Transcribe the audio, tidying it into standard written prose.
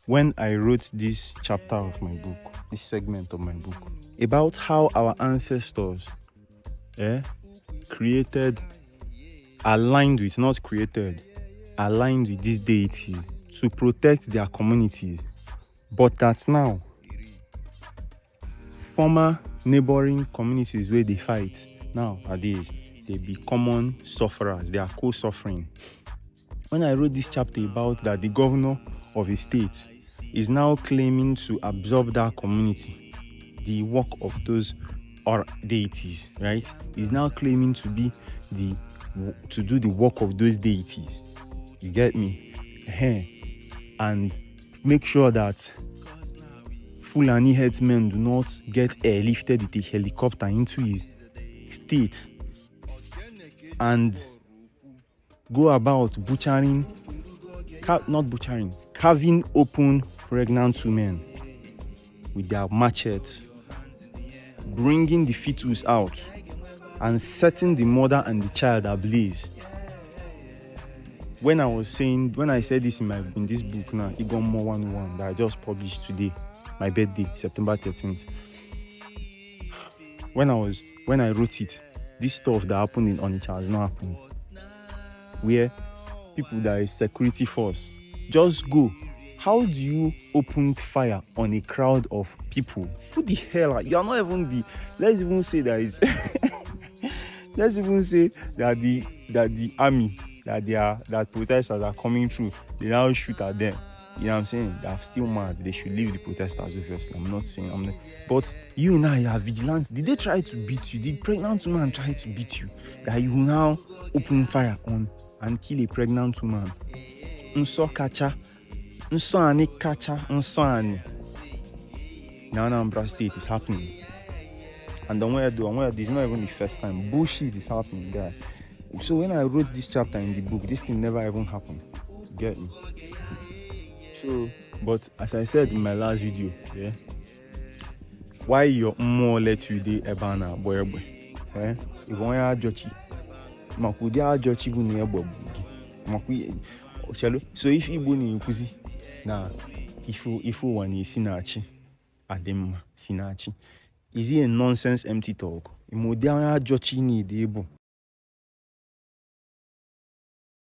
when I wrote this chapter of my book, this segment of my book, about how our ancestors aligned with these deities to protect their communities, but that now former neighboring communities where they fight nowadays, they be common sufferers, they are co-suffering. When I wrote this chapter about that the governor of a state is now claiming to absorb that community, the work of those or deities, right? Is now claiming to do the work of those deities. You get me? And make sure that Fulani headsmen do not get airlifted with a helicopter into his state and go about carving open pregnant women with their machetes, bringing the fetus out and setting the mother and the child ablaze. When I said this in this book now, Igommo 101 that I just published today, my birthday, September 13th. When I wrote it, this stuff that happened in Onitsha has not happened. Where people that is security force just go. How do you open fire on a crowd of people? Who the hell are you? Are not even let's even say that the army that protesters are coming through, they now shoot at them. You know what I'm saying? They're still mad. They should leave the protesters, obviously. But you now, you are vigilant. Did they try to beat you? Did pregnant woman try to beat you? That you now open fire on and kill a pregnant woman? Now Anambra State is happening. And this is not even the first time. Bullshit is happening there. So when I wrote this chapter in the book, this thing never even happened. Get me? So, but as I said in my last video, why your more let you de ebana boy? If one ya jochi, makudi ya jochi bu ne ebo bugi. So if ibu ni kuzi, na ifu wani sinachi, adem sinachi. Is it a nonsense empty talk? Imo dia ya jochi ni de ebo.